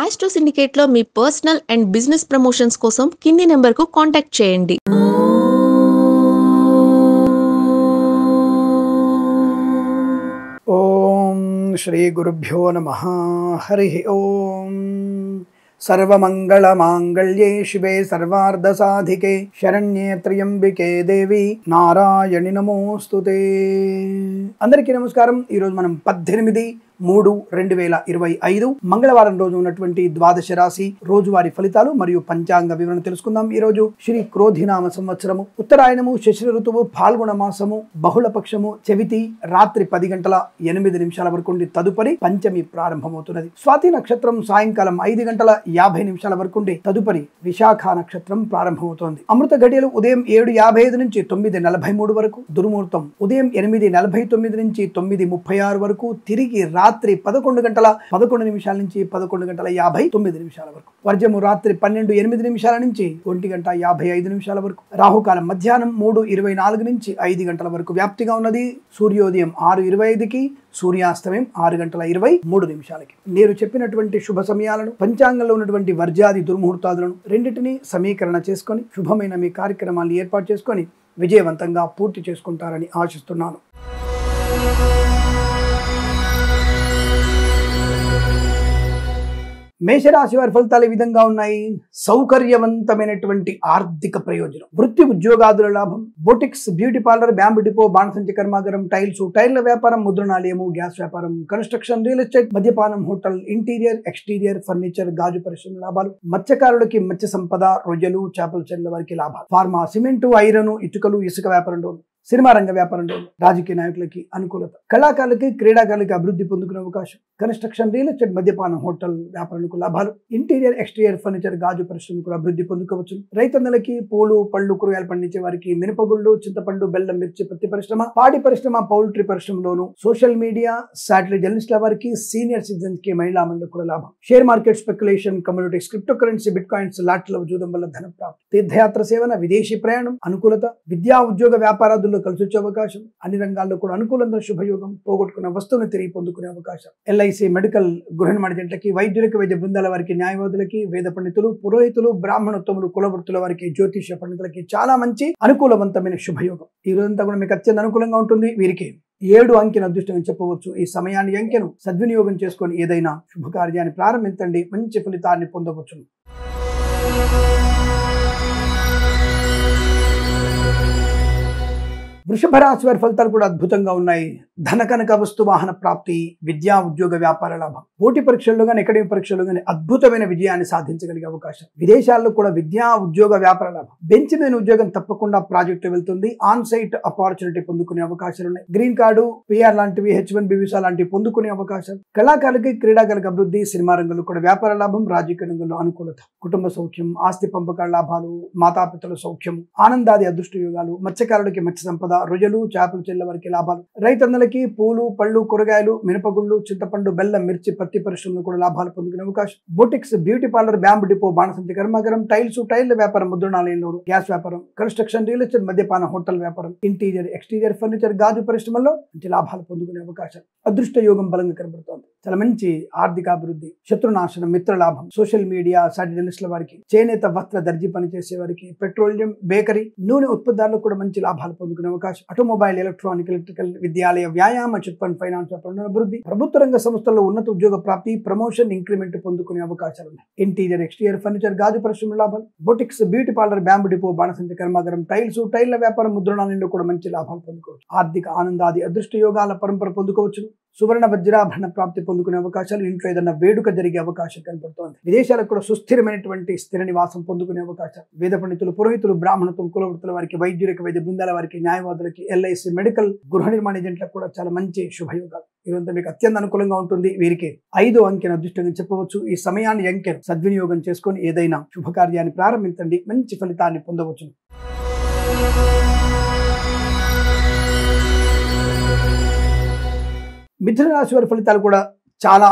Astro సిండికేట్లో మీ personal and business promotions కోసం కింది నెంబర్కు కాంటాక్ట్ చేయండి. ఓం శ్రీ గురుభ్యో నమః. హరి ఓం. సర్వమంగళమాంగళ్యే శివే సర్వార్ధసాధికే శరణ్యే త్ర్యంబికే దేవి నారాయణి నమోస్తుతే. అందరికీ నమస్కారం. ఈరోజు మనం 18/3/2025 మంగళవారం రోజు ఉన్నటువంటి ద్వాదశ రాశి రోజువారీ ఫలితాలు మరియు పంచాంగ వివరణ తెలుసుకుందాం. ఈ రోజు శ్రీ క్రోధినామ సంవత్సరము, ఉత్తరాయణము, శశిర ఋతువు, పాల్గొన మాసము, బహుళ పక్షము, చవితి రాత్రి 10:08 వరకు ఉండి తదుపరి పంచమి ప్రారంభమవుతున్నది. స్వాతి నక్షత్రం సాయంకాలం 5:50 వరకు ఉండి తదుపరి విశాఖ నక్షత్రం ప్రారంభమవుతోంది. అమృత గడియలు ఉదయం 7:55 నుంచి 9:43 వరకు, దుర్ముహూర్తం ఉదయం 8:49 నుంచి 9:36 వరకు, తిరిగి రాత్రి 11:11 నుంచి 11:59 వరకు, వర్జము రాత్రి 12:08 నుంచి 1:55 వరకు, రాహుకాలం మధ్యాహ్నం 3:24 నుంచి 5 గంటల వరకు వ్యాప్తిగా ఉన్నది. సూర్యోదయం 6:25కి, సూర్యాస్తమయం 6:23. నేను చెప్పినటువంటి శుభ సమయాలను, పంచాంగంలో ఉన్నటువంటి వర్జాది దుర్ముహూర్తాలను రెండింటినీ సమీకరణ చేసుకొని శుభమైన మీ కార్యక్రమాలను ఏర్పాటు చేసుకొని విజయవంతంగా పూర్తి చేసుకుంటారని ఆశిస్తున్నాను. మేషరాశి వారి ఫలితాలు ఈ విధంగా ఉన్నాయి. సౌకర్యవంతమైనటువంటి ఆర్థిక ప్రయోజనం, వృత్తి ఉద్యోగాదుల లాభం, boutiques, beauty parlour, bamboo depot, బాణసంచి కర్మాగారం, టైల్స్, టైర్ల వ్యాపారం, ముద్రణాలయము, గ్యాస్ వ్యాపారం, కన్స్ట్రక్షన్, రియల్ ఎస్టేట్, మద్యపానం, హోటల్, ఇంటీరియర్, ఎక్స్టీరియర్, ఫర్నిచర్, గాజు పరిశ్రమ లాభాలు, మత్స్యకారులకి మత్స్య సంపద, రొయ్యలు, చేపల చెరువుల వారికి లాభాలు, ఫార్మా, సిమెంటు, ఐరన్, ఇటుకలు, ఇసుక వ్యాపారంలో, సినిమా రంగ వ్యాపారంలో, రాజకీయ నాయకులకి అనుకూలత, కళాకారులకి, క్రీడాకారులకి అభివృద్ధి పొందుకునే అవకాశం, కన్స్ట్రక్షన్, రియల్ ఎస్టేట్, మద్యపానం, హోటల్ వ్యాపారాలకు లాభాలు, ఇంటీరియర్, ఎక్స్టీరియర్, ఫర్నిచర్, గాజు పరిశ్రమ కూడా అభివృద్ధి పొందుకోవచ్చు. రైతన్నలకి, పూలు, పళ్ళు, కూరగాయలు పండించే వారికి మినపగుళ్ళు, చింతపండు, బెల్లం, మిర్చి, పత్తి పరిశ్రమ, పాడి పరిశ్రమ, పౌల్ట్రీ పరిశ్రమలోను, సోషల్ మీడియా, శాటిలైట్ జర్నలిస్టుల వారికి, సీనియర్ సిటిజన్స్ కి, మహిళా మండలికి కూడా లాభం. Share market, speculation, communities, crypto currency, bitcoins, లాట్ల జూదం వల్ల ధన ప్రాప్తి, తీర్థయాత్ర సేవన, విదేశీ ప్రయాణం, అనుకూలత, విద్యా ఉద్యోగ వ్యాపారాదుల్లో కలిసి వచ్చే అవకాశం, అన్ని రంగాల్లో కూడా అనుకూలంగా శుభయోగం, పోగొట్టుకున్న వస్తువుని తిరిగి పొందుకునే అవకాశం. ఎల్ఐసి, మెడికల్, గృహ నిర్మాణజంట్లకి, వైద్యులకి, వైద్య బృందాల వారికి, న్యాయవాదులకి, వేద పండితులు, పురోహితులు, బ్రాహ్మణోత్తములు, కులవృత్తుల వారికి, జ్యోతిష్య పండితులకి చాలా మంచి అనుకూలవంతమైన శుభయోగం. ఈ రోజంతా కూడా మీకు అత్యంత అనుకూలంగా ఉంటుంది. వీరికి 7 అంకెను అదృష్టంగా చెప్పవచ్చు. ఈ సమయాన్ని, అంకెను సద్వినియోగం చేసుకొని ఏదైనా శుభకార్యాన్ని ప్రారంభించండి, మంచి ఫలితాన్ని పొందవచ్చు. వృషభ రాశి వారి ఫలితాలు కూడా అద్భుతంగా ఉన్నాయి. ధన కనక వస్తు వాహన ప్రాప్తి, విద్యా ఉద్యోగ వ్యాపార లాభం, పోటీ పరీక్షల్లో కానీ, అకాడమిక్ పరీక్షల్లో కానీ అద్భుతమైన విజయాన్ని సాధించగలిగే అవకాశం, విదేశాల్లో కూడా విద్యా ఉద్యోగ వ్యాపార లాభం, బెంచ్ మీద ఉద్యోగం తప్పకుండా ప్రాజెక్టు వెళ్తుంది, ఆన్ సైట్ ఆపర్చునిటీ పొందుకునే అవకాశాలు ఉన్నాయి. గ్రీన్ కార్డు, పిఆర్ లాంటివి, H1B వీసా లాంటివి పొందుకునే అవకాశాలు, కళాకారులకి, క్రీడాకారులకు అభివృద్ధి, సినిమా రంగంలో కూడా వ్యాపార లాభం, రాజకీయ రంగంలో అనుకూలత, కుటుంబ సౌఖ్యం, ఆస్తి పంపకాల లాభాలు, మాతాపితల సౌఖ్యం, ఆనందాది అదృష్ట యోగాలు, మత్స్యకారులకి మత్స్య సంపద, రొయ్యలు, చేపల చెల్ల వారికి లాభాలు, రైతన్నలకి పూలు, పళ్ళు, కూరగాయలు, మినపగుళ్ళు, చింతపండు, బెల్లం, మిర్చి, పత్తి పరిశ్రమలు కూడా లాభాలు పొందుకునే అవకాశం. Boutiques, beauty parlour, bamboo depot, బాణసంచి కర్మాగారం, టైల్స్, టైర్ల వ్యాపారం, ముద్రణాలయంలో, గ్యాస్ వ్యాపారం, కన్స్ట్రక్షన్, రియల్ ఎస్టేట్, మద్యపాన, హోటల్ వ్యాపారం, ఇంటీరియర్, ఎక్స్టీరియర్, ఫర్నిచర్, గాజు పరిశ్రమల్లో మంచి లాభాలు పొందుకునే అవకాశం. అదృష్ట యోగం బలంగా కనబడుతోంది. చాలా మంచి ఆర్థికాభివృద్ధి, శత్రునాశనం, మిత్ర లాభం, సోషల్ మీడియా, సాటి జర్నలిస్టుల వారికి, చేనేత, వస్త్ర, దర్జీ పనిచేసే వారికి, పెట్రోలియం, బేకరీ, నూనె ఉత్పత్తులకు కూడా మంచి లాభాలు పొందుకునే అవకాశం. ఆటోమొబైల్, ఎలక్ట్రానిక్, ఎలక్ట్రికల్, విద్యాలయ, వ్యాయామ, చిట్ ఫండ్, ఫైనాన్స్ వ్యాపారంలో అభివృద్ధి, ప్రభుత్వ రంగ సంస్థల్లో ఉన్నత ఉద్యోగ ప్రాప్తి, ప్రమోషన్, ఇంక్రిమెంట్ పొందుకునే అవకాశాలు ఉన్నాయి. ఇంటీరియర్, ఎక్స్టీరియర్, ఫర్నిచర్, గాజు పరిశ్రమ లాభాలు, boutiques, beauty parlour, bamboo depot, బాణసంచి కర్మాగారం, టైల్స్, టైర్ల వ్యాపారం, ముద్రణాలయంలో కూడా మంచి లాభాలు పొందుకోవచ్చు. ఆర్థిక ఆనందాది అదృష్ట యోగాల పరంపర పొందుకోవచ్చు. సువర్ణ వజ్రాభరణ ప్రాప్తి పొందుకునే అవకాశాలు, ఇంట్లో ఏదైనా వేడుక జరిగే అవకాశం కనబడుతోంది. విదేశాలకు కూడా సుస్థిరమైనటువంటి స్థిర నివాసం పొందుకునే అవకాశం. వేద పండితులు, పురోహితులు, బ్రాహ్మణత్వం, కులవృత్తుల వారికి, వైద్యులకి, వైద్య బృందాల వారికి, న్యాయవాదులకి, ఎల్ఐసి, మెడికల్, గృహ నిర్మాణ ఏజెంట్లకు కూడా చాలా మంచి శుభయోగాలు. ఈరోజు మీకు అత్యంత అనుకూలంగా ఉంటుంది. వీరికి 5 అంకెను అదృష్టంగా చెప్పవచ్చు. ఈ సమయాన్ని, అంకెను సద్వినియోగం చేసుకొని ఏదైనా శుభకార్యాన్ని ప్రారంభించండి, మంచి ఫలితాన్ని పొందవచ్చు. మిథున రాశి వారి ఫలితాలు కూడా చాలా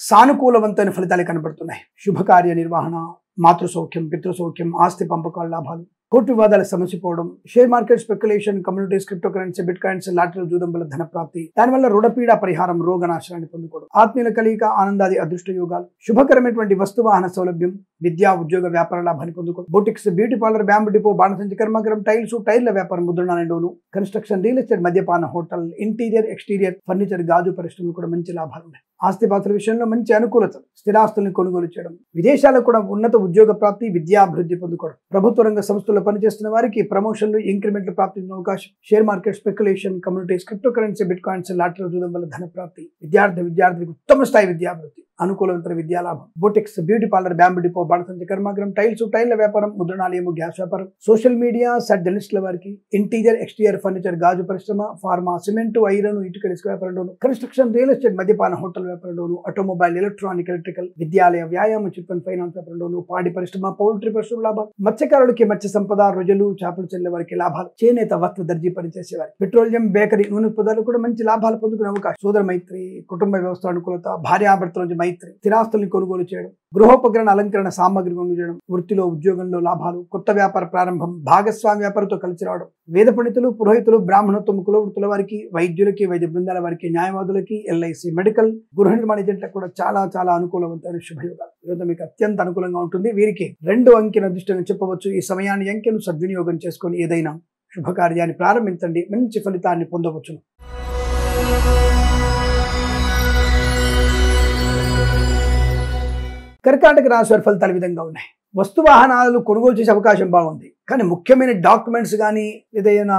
సానుకూలవంతమైన ఫలితాలు కనబడుతున్నాయి. శుభకార్య నిర్వహణ, మాతృ సౌఖ్యం, పితృ సౌఖ్యం, ఆస్తి పంపకాల లాభాలు, కోర్టు వివాదాలు సమసిపోవడం, share market speculation, communities, crypto currency, bitcoins, lottery జూదం వల్ల ధన ప్రాప్తి, దానివల్ల రుణపీడ పరిహారం, రోగనాశనాన్ని పొందుకోవడం, ఆత్మీయుల కలియిక, ఆనందాది అదృష్ట యోగాలు, శుభకరమైనటువంటి వస్తు వాహన సౌలభ్యం, విద్యా ఉద్యోగ వ్యాపార లాభాన్ని పొందుకోవడం, boutiques, beauty parlour, bamboo depot, బాణసంచి కర్మాగారం, టైల్స్, టైర్ల వ్యాపారం, ముద్రణాలయంలోను, కన్స్ట్రక్షన్, రియల్ ఎస్టేట్, మద్యపాన, హోటల్, ఇంటీరియర్, ఎక్స్టీరియర్, ఫర్నిచర్, గాజు పరిశ్రమలు కూడా మంచి లాభాలు ఉన్నాయి. ఆస్తిపాస్తుల విషయంలో మంచి అనుకూలత, స్థిరాస్తుల్ని కొనుగోలు చేయడం, విదేశాలకు కూడా ఉన్నత ఉద్యోగ ప్రాప్తి, విద్యాభివృద్ధి పొందుకోవడం, ప్రభుత్వ రంగ సంస్థల్లో పనిచేస్తున్న వారికి ప్రమోషన్లు, ఇంక్రిమెంట్లు ప్రాప్తించిన అవకాశం, share market speculation, communities, crypto currency, bitcoins, lottery జూదం వల్ల ధన ప్రాప్తి, విద్యార్థులకు ఉత్తమ స్థాయి విద్యాభివృద్ధి, అనుకూలవంతర విద్యాలాభం, boutiques, beauty parlour, bamboo depot, బాణసంచి కర్మాగారం, టైల్స్, టైర్ల వ్యాపారం, ముద్రణాలయము, గ్యాస్ వ్యాపారం, సోషల్ మీడియా, జర్నలిస్టుల వారికి, ఇంటీరియర్, ఎక్స్టీరియర్, ఫర్నిచర్, గాజు పరిశ్రమ, ఫార్మా, సిమెంట్, ఐరన్, ఇటుక ఇసుక వ్యాపారంలోను, కన్స్ట్రక్షన్, రియల్ ఎస్టేట్, మద్యపాన, హోటల్ వ్యాపారంలోను, ఆటోమొబైల్, ఎలక్ట్రానిక్, ఎలక్ట్రికల్, విద్యాలయ, వ్యాయామ, చిట్ ఫండ్ ఫైనాన్స్ వ్యాపారంలోను, పాడి పరిశ్రమ, పౌల్ట్రీ పరిశ్రమ లాభాలు, మత్స్యకారులకి మత్స్య సంపద, రొయ్యలు, చేపలు చెల్లె వారికి లాభాలు, చేనేత, వస్త్ర దర్జీ పనిచేసే వారికి, పెట్రోలియం, బేకరీ, నూనె ఉత్పత్తులు కూడా మంచి లాభాలు పొందుకునే అవకాశం, సోదర మైత్రి, కుటుంబ వ్యవస్థ అనుకూలత, భార్యాభర్తల నుంచి మైత్రి, స్థిరాస్తుల్ని కొనుగోలు చేయడం, గృహోపకరణ అలంకరణ సామాగ్రి కొనుగోలు చేయడం, వృత్తిలో ఉద్యోగంలో లాభాలు, కొత్త వ్యాపార ప్రారంభం, భాగస్వామి వ్యాపారంతో కలిసి రావడం, వేద పండితులు, పురోహితులు, బ్రాహ్మణత్వం, కులవృత్తుల వారికి, వైద్యులకి, వైద్య బృందాల వారికి, న్యాయవాదులకి, ఎల్ఐసి, మెడికల్, గృహ నిర్మాణ ఏజెంట్లకు కూడా చాలా చాలా అనుకూలవంతమైన శుభయోగాలు. ఈరోజు మీకు అత్యంత అనుకూలంగా ఉంటుంది. వీరికి 2 అంకెను అదృష్టంగా చెప్పవచ్చు. ఈ సమయాన్ని అంకెను సద్వినియోగం చేసుకొని ఏదైనా శుభకార్యాన్ని ప్రారంభించండి, మంచి ఫలితాన్ని పొందవచ్చును. కర్కాటక రాశి వారి ఫలితాలు విధంగా ఉన్నాయి. వస్తు వాహనాలు కొనుగోలు చేసే అవకాశం బాగుంది, కానీ ముఖ్యమైన డాక్యుమెంట్స్ కానీ ఏదైనా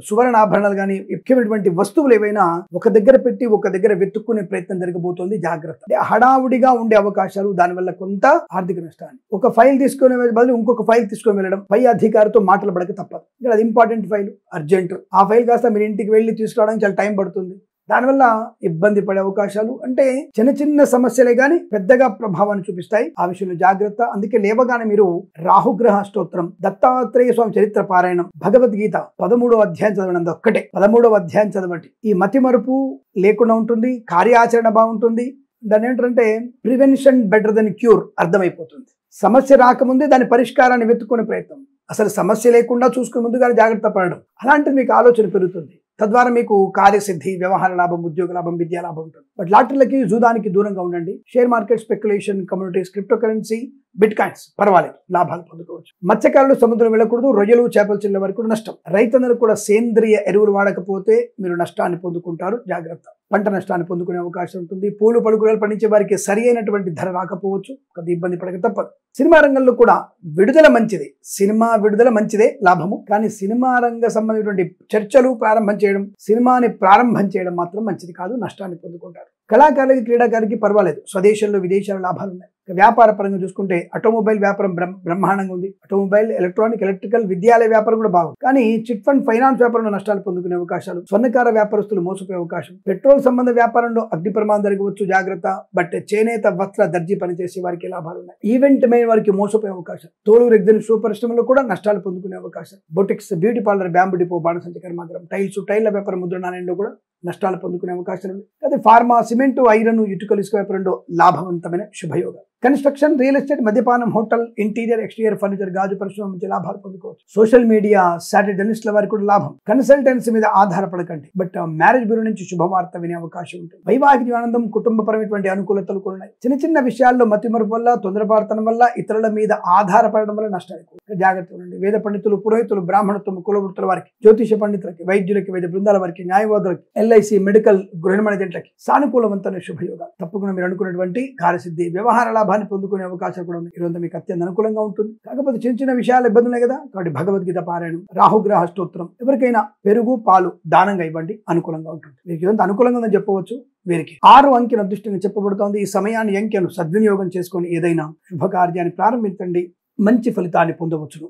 సువర్ణాభరణాలు కానీ ముఖ్యమైనటువంటి వస్తువులు ఏవైనా ఒక దగ్గర పెట్టి ఒక దగ్గర వెతుక్కునే ప్రయత్నం జరగబోతోంది. జాగ్రత్త. హడావుడిగా ఉండే అవకాశాలు, దానివల్ల కొంత ఆర్థిక నష్టాన్ని. ఒక ఫైల్ తీసుకునే బదులు ఇంకొక ఫైల్ తీసుకొని వెళ్ళడం, పై అధికారితో మాటలు పడక తప్పదు. ఇక్కడ అది ఇంపార్టెంట్ ఫైల్, అర్జెంట్. ఆ ఫైల్ కాస్త మీరు ఇంటికి వెళ్ళి తీసుకురావడానికి చాలా టైం పడుతుంది. దానివల్ల ఇబ్బంది పడే అవకాశాలు, అంటే చిన్న చిన్న సమస్యలే గాని పెద్దగా ప్రభావాన్ని చూపిస్తాయి. ఆ విషయంలో జాగ్రత్త. అందుకే లేవగానే మీరు రాహుగ్రహ స్తోత్రం, దత్తాత్రేయ స్వామి చరిత్ర పారాయణం, భగవద్గీత 13వ అధ్యాయం చదవడం, ఒక్కటే 13వ అధ్యాయం చదవండి. ఈ మతి మరుపు లేకుండా ఉంటుంది, కార్యాచరణ బాగుంటుంది. దాని ఏంటంటే ప్రివెన్షన్ బెటర్ దెన్ క్యూర్ అర్థమైపోతుంది. సమస్య రాకముందే దాని పరిష్కారాన్ని వెతుక్కునే ప్రయత్నం, అసలు సమస్య లేకుండా చూసుకుని ముందుగానే జాగ్రత్త పడడం, అలాంటిది మీకు ఆలోచన పెరుగుతుంది. తద్వారా మీకు కార్యసిద్ధి, వ్యవహార లాభం, ఉద్యోగ లాభం, విద్యా లాభం ఉంటుంది. బట్ లాటరీలకి, జూదానికి దూరంగా ఉండండి. Share market speculation, communities, crypto currency, bit coins పర్వాలేదు, లాభాలు పొందుకోవచ్చు. మత్స్యకారులు సముద్రం వెళ్ళకూడదు, రొయ్యలు, చేపలు చెల్లె వరకు నష్టం. రైతులందరూ కూడా సేంద్రియ ఎరువులు వాడకపోతే మీరు నష్టాన్ని పొందుకుంటారు. జాగ్రత్త. పంట నష్టాన్ని పొందుకునే అవకాశం ఉంటుంది. పూలు, పలుకురాలు పండించే వారికి సరి అయినటువంటి ధర రాకపోవచ్చు, కొద్ది ఇబ్బంది పడక తప్పదు. సినిమా రంగంలో కూడా విడుదల మంచిది, సినిమా విడుదల మంచిదే, లాభము. కానీ సినిమా రంగ సంబంధించినటువంటి చర్చలు ప్రారంభం చేయడం, సినిమాని ప్రారంభం చేయడం మాత్రం మంచిది కాదు, నష్టాన్ని పొందుకుంటారు. కళాకారులకి, క్రీడాకారులకి పర్వాలేదు, స్వదేశంలో విదేశాల లాభాలు ఉన్నాయి. వ్యాపార పరంగా చూసుకుంటే ఆటోమొబైల్ వ్యాపారం బ్రహ్మాండంగా ఉంది. ఆటోమొబైల్, ఎలక్ట్రానిక్, ఎలక్ట్రికల్, విద్యాలయ వ్యాపారం కూడా బాగుంది. కానీ చిట్ ఫండ్ ఫైనాన్స్ వ్యాపారంలో నష్టాలు పొందుకునే అవకాశాలు, స్వర్ణకార వ్యాపారస్తులు మోసపోయే అవకాశం, పెట్రోల్ సంబంధ వ్యాపారంలో అగ్ని ప్రమాదం జరగవచ్చు, జాగ్రత్త. బట్ చేనేత, వస్త్ర, దర్జీ పనిచేసే వారికి లాభాలు ఉన్నాయి. ఈవెంట్ మెయిన్ వారికి మోసపోయే అవకాశం, తోలు, రెగ్జిన్, షూ పరిశ్రమలో కూడా నష్టాలు పొందుకునే అవకాశం, boutiques, beauty parlour, bamboo depot, బాణసంచి కర్మాగారం, టైల్స్, టైర్ల వ్యాపారం, ముద్రణాలయంలో కూడా నష్టాలు పొందుకునే అవకాశాలు ఉన్నాయి. అదే ఫార్మా, సిమెంట్, ఐరన్, ఇటుకలు, ఇసుక వ్యాపారంలో లాభవంతమైన శుభయోగాలు. కన్స్ట్రక్షన్, రియల్ ఎస్టేట్, మద్యపానం, హోటల్, ఇంటీరియర్, ఎక్స్టీరియర్, ఫర్నిచర్, గాజు పరిశ్రమ నుంచి లాభాలు పొందుకోవచ్చు. సోషల్ మీడియా, జర్నలిస్టుల వారికి కూడా లాభం. కన్సల్టెన్సీ మీద ఆధారపడకండి, బట్ మ్యారేజ్ బ్యూరో నుంచి శుభవార్త వినే అవకాశం ఉంటుంది. వైవాహిక ఆనందం, కుటుంబపరమైనటువంటి అనుకూలతలు కూడా ఉన్నాయి. చిన్న చిన్న విషయాల్లో మతిమరుపు వల్ల, తొందరపాటుతనం వల్ల, ఇతరుల మీద ఆధారపడడం వల్ల నష్టాలు ఎక్కువ. జాగ్రత్తగా ఉండండి. వేద పండితులు, పురోహితులు, బ్రాహ్మణత్వం, కులవృత్తుల వారికి, జ్యోతిష పండితులకి, వైద్యులకి, వైద్య బృందాల వారికి, న్యాయవాదులకి, ఎల్ఐసి, మెడికల్, గృహ నిర్మాణ ఏజెంట్లకి సానుకూలవంతమైన శుభయోగాలు. తప్పకుండా మీరు అనుకున్నటువంటి కార్యసిద్ధి, వ్యవహార లాభాన్ని పొందుకునే అవకాశం కూడా ఉంది. ఈరోజు మీకు అత్యంత అనుకూలంగా ఉంటుంది. కాకపోతే చిన్న చిన్న విషయాలు ఇబ్బందులు కదా, కాబట్టి భగవద్గీత పారాయణం, రాహుగ్రహ స్తోత్రం, ఎవరికైనా పెరుగు, పాలు దానంగా ఇవ్వండి, అనుకూలంగా ఉంటుంది. మీకు ఎంత అనుకూలంగా ఉందని చెప్పవచ్చు. వీరికి 6 అంకెను అదృష్టంగా చెప్పబడుతోంది. ఈ సమయాన్ని, అంకెను సద్వినియోగం చేసుకొని ఏదైనా శుభకార్యాన్ని ప్రారంభించండి, మంచి ఫలితాన్ని పొందవచ్చును.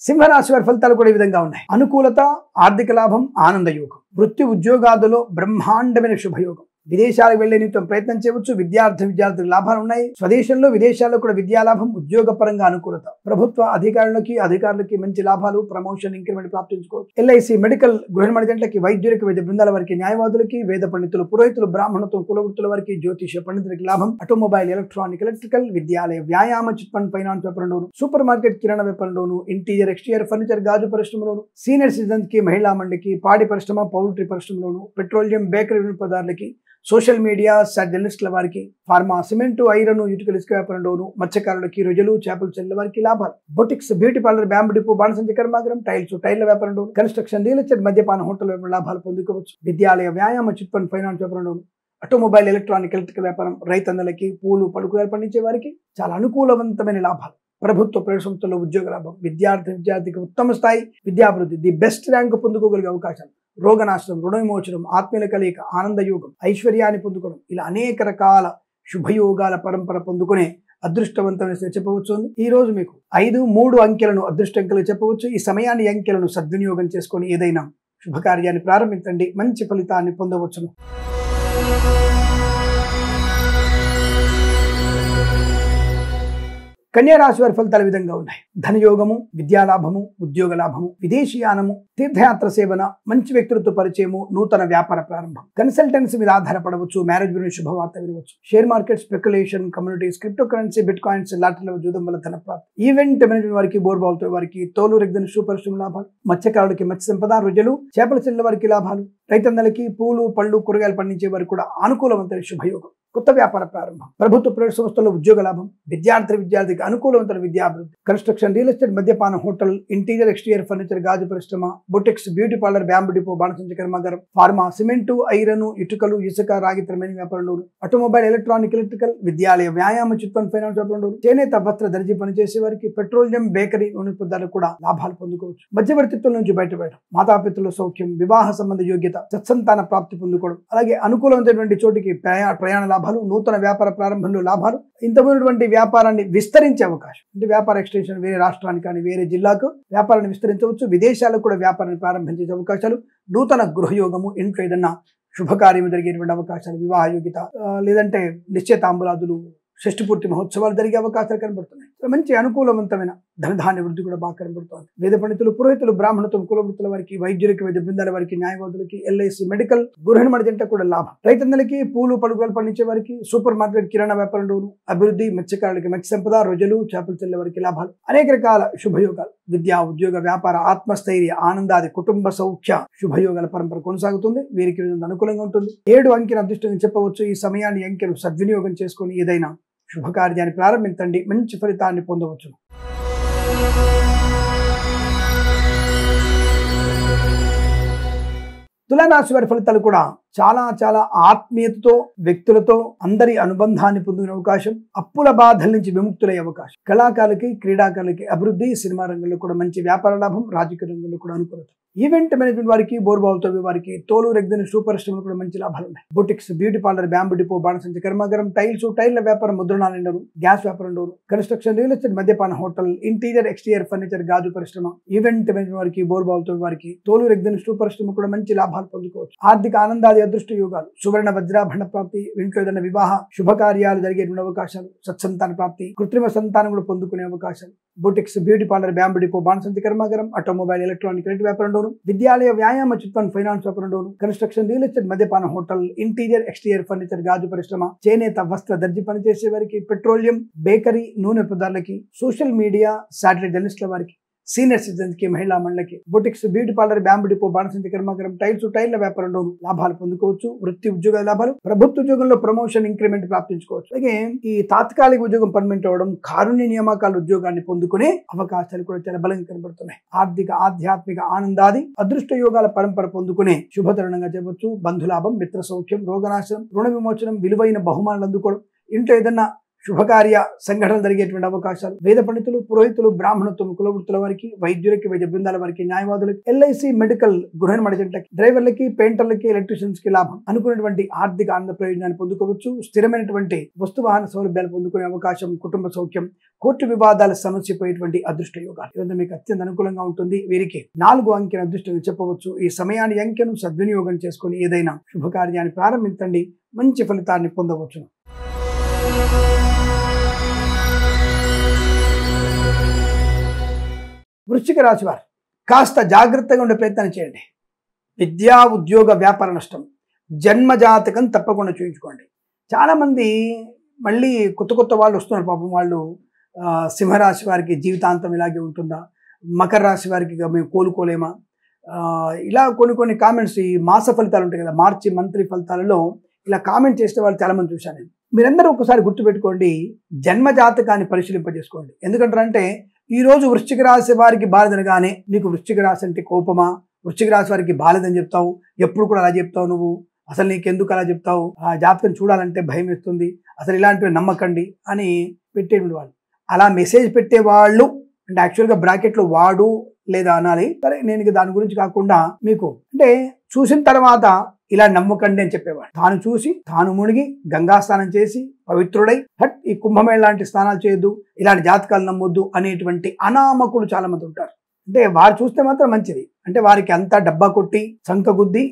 సింహరాశి వారి ఫలితాలు కూడా ఈ విధంగా ఉన్నాయి. అనుకూలత, ఆర్థిక లాభం, ఆనంద యోగం. వృత్తి ఉద్యోగాదులో బ్రహ్మాండమైన శుభయోగం. విదేశాలకు వెళ్లే నిమిత్తం ప్రయత్నం చేయవచ్చు. విద్యార్థులకు లాభాలు ఉన్నాయి. స్వదేశంలో విదేశాల్లో కూడా విద్యా లాభం, ఉద్యోగపరంగా అనుకూలత, ప్రభుత్వ అధికారులకి మంచి లాభాలు, ప్రమోషన్, ఇంక్రిమెంట్ ప్రాప్తించుకోవచ్చు. ఎల్ఐసి, మెడికల్, గృహ నిర్మాణానికి, వైద్యులకి, వైద్య బృందాల వారికి, న్యాయవాదులకి, వేద పండితులు, పురోహితులు, బ్రాహ్మణత్వం, కులవృత్తుల వారికి, జ్యోతిష పండితులకి లాభం. ఆటోమొబైల్, ఎలక్ట్రికల్, విద్యాలయ, వ్యాయామ, చిట్ ఫండ్, ఫైనాన్స్ వ్యాపారంలోను, సూపర్ మార్కెట్, కిరాణా వ్యాపారంలోను, ఇంటీరియర్, ఎక్స్టీరియర్ ఫర్నిచర్, గాజు పరిశ్రమలోను, సీనియర్ సిటిజన్స్ కి, మహిళా మండలికి, పాడి పరిశ్రమ, పౌల్ట్రీ పరిశ్రమలోను, పెట్రోలియం, బేకరీ వినియోగదారులకి, సోషల్ మీడియా, జర్నలిస్టుల వారికి, ఫార్మా, సిమెంటు, ఐరన్, ఇటుకల, ఇసుక వ్యాపారంలోను, మత్స్యకారులకి, రొయ్యలు, చేపలు చెల్లెల వారికి లాభాలు. Boutiques, beauty parlour, bamboo depot, బాణసంచ కర్మాగారం, టైర్ల వ్యాపారంలోను, కన్స్ట్రక్షన్, రియల్ ఎస్టేట్, మద్యపాన, హోటల్ వ్యాపారం లాభాలు పొందుకోవచ్చు. విద్యాలయ, వ్యాయామ, చిట్ ఫండ్, ఫైనాన్స్ వ్యాపారంలోను, ఆటోమొబైల్, ఎలక్ట్రికల్ వ్యాపారం, రైతన్నలకి, పూలు, పడుకులు పండించే వారికి చాలా అనుకూలవంతమైన లాభాలు. ప్రభుత్వ ప్రైవేట్ సంస్థల్లో ఉద్యోగ లాభం, విద్యార్థికి ఉత్తమ స్థాయి విద్యాభివృద్ధి, ది బెస్ట్ ర్యాంక్ పొందుకోగలిగే అవకాశాలు, రోగనాశనం, రుణ విమోచనం, ఆత్మీయుల కలయిక, ఆనందయోగం, ఐశ్వర్యాన్ని పొందుకోవడం, ఇలా అనేక రకాల శుభయోగాల పరంపర పొందుకునే అదృష్టవంతమైన చెప్పవచ్చు. ఈ రోజు మీకు 5, 3 అంకెలను అదృష్టంకెలు చెప్పవచ్చు. ఈ సమయాన్ని, అంకెలను సద్వినియోగం చేసుకొని ఏదైనా శుభకార్యాన్ని ప్రారంభించండి, మంచి ఫలితాన్ని పొందవచ్చును. కన్యా రాశి వారి ఫలితాలు విధంగా ఉన్నాయి. ధనయోగము, విద్యాలాభము, ఉద్యోగ లాభము, విదేశీయానము, తీర్థయాత్ర సేవన, మంచి వ్యక్తులతో పరిచయము, నూతన వ్యాపార ప్రారంభం, కన్సల్టెన్సీ మీద ఆధారపడవచ్చు, మ్యారేజ్ గురించి శుభవార్త వినవచ్చు, share market, speculation, communities, crypto currency, bitcoins, లాటరీల జూదం వల్ల ధన ప్రాప్తి, ఈవెంట్ మేనేజ్మెంట్ వారికి, బోర్బాల్తో వారికి, తోలు రెగ్జన్ షూ పరిశ్రమ లాభాలు, మత్స్యకారులకి, మత్స్య సంపద, రొయ్యలు, చేపల చెల్లెల వారికి లాభాలు, రైతన్నలకి, పూలు, పళ్ళు, కూరగాయలు పండించే వారికి కూడా అనుకూలవంతమైన శుభయోగం, కొత్త వ్యాపార ప్రారంభం, ప్రభుత్వ ప్రైవేట్ సంస్థల్లో ఉద్యోగ లాభం, విద్యార్థికి అనుకూలవంతమైన విద్యాభివృద్ధి, కన్స్ట్రక్షన్, రియల్ ఎస్టేట్, మద్యపాన, హోటల్, ఇంటీరియర్, ఎక్స్టీరియర్ ఫర్నిచర్, గాజు పరిశ్రమ, boutiques, beauty parlour, bamboo depot, బాణసంచ కర్మాగారం, ఫార్మా, సిమెంటు, ఐరన్, ఇటుకలు, ఇసుక, రాగి త్రమైన వ్యాపారంలోను, ఆటోమొబైల్, ఎలక్ట్రికల్, విద్యాలయ, వ్యాయామ, చిట్ ఫండ్, ఫైనాన్స్ వ్యాపారంలోను, చేనేత, వస్త్ర, దర్జీ పనిచేసే వారికి, పెట్రోలియం, బేకరీ వినియోగదారులకు కూడా లాభాలు పొందుకోవచ్చు. మధ్యవర్తిత్వం నుంచి బయటపడడం, మాతాపితృల సౌఖ్యం, వివాహ సంబంధ యోగ్యత, సత్సంతాన ప్రాప్తి పొందుకోవడం, అలాగే అనుకూలమైనటువంటి చోటికి ప్రయాణ లాభాలు, నూతన వ్యాపార ప్రారంభంలో లాభాలు, ఇంతమైనటువంటి వ్యాపారాన్ని విస్తరించే అవకాశం, అంటే వ్యాపార ఎక్స్టెన్షన్, వేరే రాష్ట్రానికి కానీ వేరే జిల్లాకు వ్యాపారాన్ని విస్తరించవచ్చు. విదేశాలకు కూడా వ్యాపారాన్ని ప్రారంభించే అవకాశాలు, నూతన గృహయోగము, ఇంట్లో ఏదన్నా శుభకార్యం జరిగేటువంటి అవకాశాలు, వివాహ యోగ్యత, లేదంటే నిశ్చయితాంబులాదులు, షష్ఠి పూర్తి మహోత్సవాలు జరిగే అవకాశాలు కనబడుతున్నాయి. మంచి అనుకూలవంతమైన ధనధాన్య వృద్ధి కూడా బాగా కనబడుతోంది. వేద పండితులు, పురోహితులు, బ్రాహ్మణత్వం, కులవృత్తుల వారికి, వైద్యులకి, వైద్య బృందాల వారికి, న్యాయవాదులకి, ఎల్ఐసి, మెడికల్, గృహ నిర్మాణ కూడా లాభం, రైతన్నలకి, పూలు, పడుగులు పండించే వారికి, సూపర్ మార్కెట్, కిరాణా వ్యాపారంలోను అభివృద్ధి, మత్స్యకారులకి, మత్స్య సంపద, రొయ్యలు, చేపలు చెల్లె వారికి లాభాలు, అనేక రకాల శుభయోగాలు, విద్యా, ఉద్యోగ, వ్యాపార, ఆత్మస్థైర్య, ఆనందాది, కుటుంబ సౌఖ్య శుభయోగాల పరంపర కొనసాగుతుంది. వీరికి అనుకూలంగా ఉంటుంది. 7 అంకెను అదృష్టంగా చెప్పవచ్చు. ఈ సమయాన్ని, అంకెను సద్వినియోగం చేసుకుని ఏదైనా శుభకార్యాన్ని ప్రారంభించండి, మంచి ఫలితాన్ని పొందవచ్చు. తులారాశి వారి ఫలితాలు కూడా చాలా ఆత్మీయతతో, వ్యక్తులతో అందరి అనుబంధాన్ని పొందుకునే అవకాశం, అప్పుల బాధల నుంచి విముక్తులయ్యే అవకాశం, కళాకారులకి, క్రీడాకారులకి అభివృద్ధి, సినిమా రంగంలో కూడా మంచి వ్యాపార లాభం, రాజకీయ రంగంలో కూడా అనుకూలత, ఈవెంట్ మేనేజ్మెంట్ వారికి, బోర్బాల్తో వారికి, తోలు రెగ్జన్ షూ పరిశ్రమలు కూడా మంచి లాభాలు ఉన్నాయి. Boutiques, beauty parlour, bamboo depot, బాణసంచ కర్మాగారం, టైర్ల వ్యాపారం, ముద్రణాలు, గ్యాస్ వ్యాపారంలో, కన్స్ట్రక్షన్, రియల్ ఎస్టేట్, మద్యపాన, హోటల్, ఇంటీరియర్, ఎక్స్టీరియర్ ఫర్నిచర్, గాజు పరిశ్రమ, ఈవెంట్ మేనేజ్మెంట్ వారికి, బోర్బాల్తో వారికి, తోలు రెగ్జన్ షూ పరిశ్రమ కూడా మంచి లాభాలు పొందుకోవచ్చు. ఆర్థిక ఆనందాది, అదృష్ట యోగాలు, సువర్ణ వజ్రాభరణ ప్రాప్తి, ఇంట్లో ఏదైనా వివాహ శుభకార్యాలు జరిగేటువంటి అవకాశాలు, సత్సంతాన ప్రాప్తి, కృత్రిమ సంతానం కూడా పొందుకునే అవకాశాలు, boutiques, beauty parlour, bamboo depot, బాణసంచ కర్మాగారం, ఆటోమొబైల్, ఎలక్ట్రికల్ వ్యాపారంలోను, విద్యాలయ, వ్యాయామ, చిట్ ఫండ్, ఫైనాన్స్ వ్యాపారంలోను, కన్స్ట్రక్షన్, రియల్ ఎస్టేట్, మద్యపాన, హోటల్, ఇంటీరియర్, ఎక్స్టీరియర్ ఫర్నిచర్, గాజు పరిశ్రమ, చేనేత, వస్త్ర, దర్జీ పనిచేసే వారికి, పెట్రోలియం, బేకరీ, నూనె పదార్థాలకి, సోషల్ మీడియా, శాటిలైట్ జర్నలిస్టుల వారికి, సీనియర్ సిటిజన్స్ కి, మహిళా మండలికి, boutiques, beauty parlour, bamboo depot, బాణసంచ కర్మాగారం, టైర్ల వ్యాపారంలోను లాభాలు పొందుకోవచ్చు. వృత్తి, ఉద్యోగ లాభాలు, ప్రభుత్వ ఉద్యోగంలో ప్రమోషన్, ఇంక్రిమెంట్ ప్రాప్తించుకోవచ్చు. అలాగే ఈ తాత్కాలిక ఉద్యోగం పర్మనెంట్ అవ్వడం, కారుణ్య నియామకాల ఉద్యోగాన్ని పొందుకునే అవకాశాలు కూడా చాలా బలంగా కనబడుతున్నాయి. ఆర్థిక, ఆధ్యాత్మిక ఆనందాది, అదృష్ట యోగాల పరంపర పొందుకునే శుభతరుణంగా చెప్పవచ్చు. బంధులాభం, మిత్ర సౌఖ్యం, రోగనాశనం, రుణ విమోచనం, విలువైన బహుమానాలు అందుకోవడం, ఇంట్లో ఏదన్నా శుభకార్య సంఘటనలు జరిగేటువంటి అవకాశాలు, వేద పండితులు, పురోహితులు, బ్రాహ్మణత్వం, కులవృత్తుల వారికి, వైద్యులకి, వైద్య బృందాల వారికి, న్యాయవాదులకి, ఎల్ఐసి, మెడికల్, గృహ నిర్మాణ జంటకి, డ్రైవర్లకి, పెయింటర్లకి, ఎలక్ట్రీషియన్స్ కి లాభం. అనుకున్నటువంటి ఆర్థిక ఆనంద ప్రయోజనాన్ని పొందుకోవచ్చు. స్థిరమైనటువంటి వస్తు వాహన సౌలభ్యాలు పొందుకునే అవకాశం, కుటుంబ సౌఖ్యం, కోర్టు వివాదాల సమస్య పోయేటువంటి అదృష్ట యోగాలు. ఇదంతా మీకు అత్యంత అనుకూలంగా ఉంటుంది. వీరికి 4 అంకెల అదృష్టంగా చెప్పవచ్చు. ఈ సమయాన్ని అంకెను సద్వినియోగం చేసుకుని ఏదైనా శుభకార్యాన్ని ప్రారంభించండి, మంచి ఫలితాన్ని పొందవచ్చు. వృశ్చిక రాశి వారు కాస్త జాగ్రత్తగా ఉండే ప్రయత్నం చేయండి. విద్యా, ఉద్యోగ, వ్యాపార నష్టం. జన్మజాతకం తప్పకుండా చూయించుకోండి. చాలామంది మళ్ళీ కొత్త వాళ్ళు వస్తున్నారు. పాపం వాళ్ళు సింహరాశి వారికి జీవితాంతం ఇలాగే ఉంటుందా, మకర రాశి వారికి మేము కోలుకోలేమా, ఇలా కొన్ని కామెంట్స్ ఈ మాస ఫలితాలు ఉంటాయి కదా, మార్చి మంత్లీ ఫలితాలలో ఇలా కామెంట్ చేసే వాళ్ళు చాలామంది చూశాను నేను. మీరందరూ ఒకసారి గుర్తుపెట్టుకోండి, జన్మజాతకాన్ని పరిశీలింపజేసుకోండి. ఎందుకంటారంటే ఈరోజు వృశ్చిక రాశి వారికి బాలేదనగానే నీకు వృశ్చిక రాశి అంటే కోపమా, వృశ్చిక రాశి వారికి బాలేదని చెప్తావు, ఎప్పుడు కూడా అలా చెప్తావు నువ్వు, అసలు నీకెందుకు అలా చెప్తావు, ఆ జాతకం చూడాలంటే భయం వేస్తుంది, అసలు ఇలాంటివి నమ్మకండి అని పెట్టేటువంటి వాళ్ళు. అలా మెసేజ్ పెట్టేవాళ్ళు అంటే యాక్చువల్గా బ్రాకెట్లో వాడు లేదా అనాలి. సరే, నేను దాని గురించి కాకుండా మీకు అంటే చూసిన తర్వాత ఇలా నమ్మకండి అని చెప్పేవాడు. తాను చూసి తాను మునిగి గంగా స్నానం చేసి పవిత్రుడై ఈ కుంభమేళ లాంటి స్నానాలు చేయొద్దు, ఇలాంటి జాతకాలు నమ్మొద్దు అనేటువంటి అనామకులు చాలా మంది ఉంటారు. అంటే వారు చూస్తే మాత్రం మంచిది, అంటే వారికి అంతా డబ్బా కొట్టి సంక గుద్ది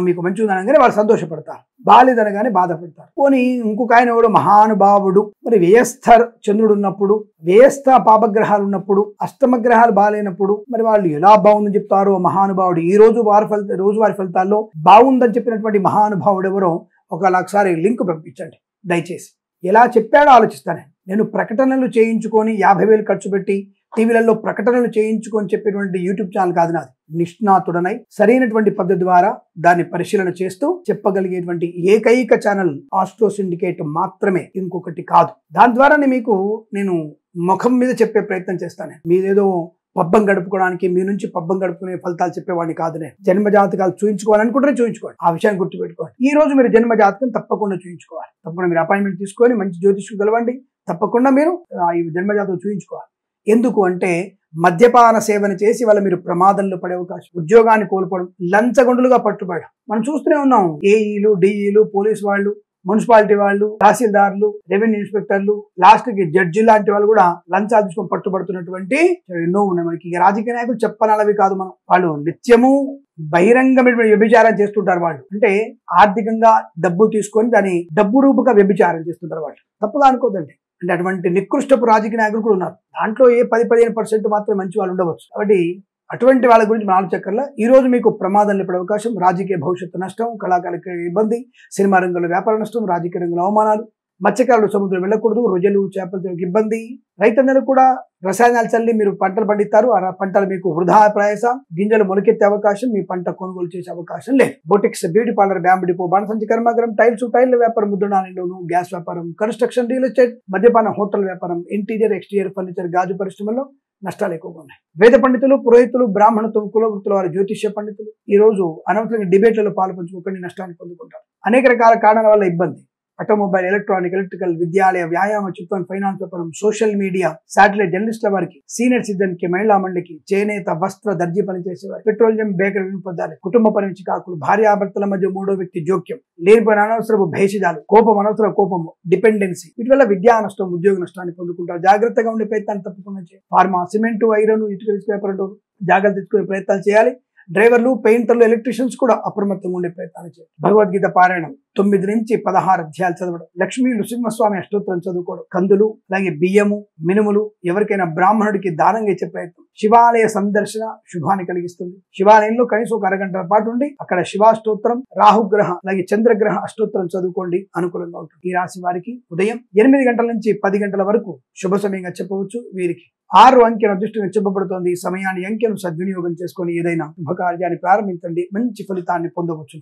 మీకు మంచిగా అనగానే వాళ్ళు సంతోషపడతారు, బాలేదనగానే బాధపడతారు. పోనీ ఇంకొక ఆయన ఎవడు మహానుభావుడు, మరి వ్యయస్థ చంద్రుడు ఉన్నప్పుడు, వ్యయస్థ పాపగ్రహాలు ఉన్నప్పుడు, అష్టమ గ్రహాలు బాగాలేనప్పుడు మరి వాళ్ళు ఎలా బాగుందని చెప్తారో మహానుభావుడు. ఈ రోజువారి ఫలితాల్లో బాగుందని చెప్పినటువంటి మహానుభావుడు ఎవరో ఒకసారి లింక్ పంపించండి దయచేసి. ఎలా చెప్పాడో ఆలోచిస్తాను. నేను ప్రకటనలు చేయించుకొని 50,000 ఖర్చు పెట్టి టీవీలలో ప్రకటనలు చేయించుకొని చెప్పేటువంటి యూట్యూబ్ ఛానల్ కాదు నాది. నిష్ణాతుడనై సరైనటువంటి పద్ధతి ద్వారా దాన్ని పరిశీలన చేస్తూ చెప్పగలిగేటువంటి ఏకైక ఛానల్ ఆస్ట్రో సిండికేట్ మాత్రమే, ఇంకొకటి కాదు. దాని ద్వారానే మీకు నేను ముఖం మీద చెప్పే ప్రయత్నం చేస్తాను. మీదేదో పబ్బం గడుపుకోవడానికి, మీ నుంచి పబ్బం గడుపుకునే ఫలితాలు చెప్పేవాడిని కాదు నేను. జన్మ జాతకాలు చూయించుకోవాలనుకుంటే చూయించుకోండి, ఆ విషయాన్ని గుర్తుపెట్టుకోండి. ఈ రోజు మీరు జన్మ జాతకం తప్పకుండా చూయించుకోవాలి. తప్పకుండా మీరు అపాయింట్మెంట్ తీసుకొని మంచి జ్యోతిష్కు గెలవండి. తప్పకుండా మీరు ఈ జన్మ జాతకం చూయించుకోవాలి. ఎందుకు అంటే మద్యపాన సేవన చేసి వాళ్ళ మీరు ప్రమాదంలో పడే అవకాశం, ఉద్యోగాన్ని కోల్పోవడం, లంచగొండులుగా పట్టుబడడం మనం చూస్తూనే ఉన్నాం. ఏఈలు, డిఈలు, పోలీసు వాళ్ళు, మున్సిపాలిటీ వాళ్ళు, తహసీల్దార్లు, రెవెన్యూ ఇన్స్పెక్టర్లు, లాస్ట్ కి జడ్జి లాంటి వాళ్ళు కూడా లంచాలు తీసుకొని పట్టుబడుతున్నటువంటి ఎన్నో ఉన్నాయి మనకి. రాజకీయ నాయకులు చెప్పనలవి కాదు, మనం వాళ్ళు నిత్యము బహిరంగమైన వ్యభిచారం చేస్తుంటారు. వాళ్ళు అంటే ఆర్థికంగా డబ్బు తీసుకొని దాని డబ్బు రూపంగా వ్యభిచారం చేస్తుంటారు. వాళ్ళు తప్పుగా అనుకోదండి. అంటే అటువంటి నికృష్టపు రాజకీయ నాయకులు కూడా ఉన్నారు. దాంట్లో 10-15% మాత్రమే మంచి వాళ్ళు ఉండవచ్చు. కాబట్టి అటువంటి వాళ్ళ గురించి మనం ఆలోచక్కర్లా. ఈ రోజు మీకు ప్రమాదంలో పడే అవకాశం, రాజకీయ భవిష్యత్తు నష్టం, కళాకారులకు ఇబ్బంది, సినిమా రంగంలో వ్యాపార నష్టం, రాజకీయ రంగంలో అవమానాలు, మత్స్యకారులు సముద్రం వెళ్ళకూడదు, రొయ్యలు, చేపలతో ఇబ్బంది, రైతన్నలకు కూడా రసాయనాలు చల్లి మీరు పంటలు పండిస్తారు. ఆ పంటలు మీకు వృధా ప్రయాస, గింజలు మొలకెత్తే అవకాశం, మీ పంట కొనుగోలు చేసే అవకాశం లేదు. Boutiques, beauty parlour, bamboo depot, బాణసంచి కర్మాగారం, టైర్ల వ్యాపారం, ముద్రణాలలోను, గ్యాస్ వ్యాపారం, కన్స్ట్రక్షన్, రియల్ ఎస్టేట్, మద్యపాన హోటల్ వ్యాపారం, ఇంటీరియర్, ఎక్స్టీరియర్ ఫర్నిచర్, గాజు పరిశ్రమలో నష్టాలు ఎక్కువగా ఉన్నాయి. వేద పండితులు, పురోహితులు, బ్రాహ్మణత్వం, కులవృత్తుల వారి, జ్యోతిష్య పండితులు ఈ రోజు అనవసరంగా డిబేట్లలో పాల్పంచుకోకండి, నష్టాన్ని పొందుకుంటారు. అనేక రకాల కారణాల వల్ల ఇబ్బంది. ఆటోమొబైల్, ఎలక్ట్రానిక్, ఎలక్ట్రికల్, విద్యాలయ, వ్యాయామ, చిత్తం, ఫైనాన్స్ వ్యాపారం, సోషల్ మీడియా, శాటిలైట్, జర్నలిస్టుల వారికి, సీనియర్ సిటిజన్ కి, మహిళా మండలికి, చేనేత, వస్త్ర, దర్జీ పని చేసేవారు, పెట్రోలియం, బేకరీ వినిపదాలు, కుటుంబ పని చికాకులు, భార్యాభర్తల మధ్య మూడో వ్యక్తి జోక్యం, లేనిపోయిన అనవసరపు భేషజాలు, కోపం, అనవసర కోపము, డిపెండెన్సీ, వీటి వల్ల విద్యా నష్టం, ఉద్యోగ నష్టాన్ని పొందుకుంటారు. జాగ్రత్తగా ఉండే ప్రయత్నాన్ని తప్పకుండా చేయాలి. ఫార్మా, సిమెంట్, ఐరన్, ఇటుక వ్యాపారంలో జాగ్రత్త తెచ్చుకునే ప్రయత్నాలు చేయాలి. డ్రైవర్లు, పెయింటర్లు, ఎలక్ట్రీషియన్స్ కూడా అప్రమత్తంగా ఉండే ప్రయత్నాలు చేయాలి. భగవద్గీత పారాయణం 9 నుంచి 16 అధ్యాయాలు చదవడం, లక్ష్మీ నృసింహస్వామి అష్టోత్తరం చదువుకోవడం, కందులు అలాగే బియ్యము, మినుములు ఎవరికైనా బ్రాహ్మణుడికి దానంగా ఇచ్చే ప్రయత్నం, శివాలయ సందర్శన శుభాన్ని కలిగిస్తుంది. శివాలయంలో కనీసం ఒక అరగంట పాటు ఉండి అక్కడ శివాష్టోత్తరం, రాహుగ్రహ అలాగే చంద్రగ్రహ అష్టోత్తరం చదువుకోండి, అనుకూలంగా ఉంటుంది. ఈ రాశి వారికి ఉదయం 8 గంటల నుంచి 10 గంటల వరకు శుభ సమయంగా చెప్పవచ్చు. వీరికి 6 అంకెను అదృష్టంగా చెప్పబడుతోంది. ఈ సమయాన్ని అంకెను సద్వినియోగం చేసుకొని ఏదైనా శుభకార్యాన్ని ప్రారంభించండి, మంచి ఫలితాన్ని పొందవచ్చు.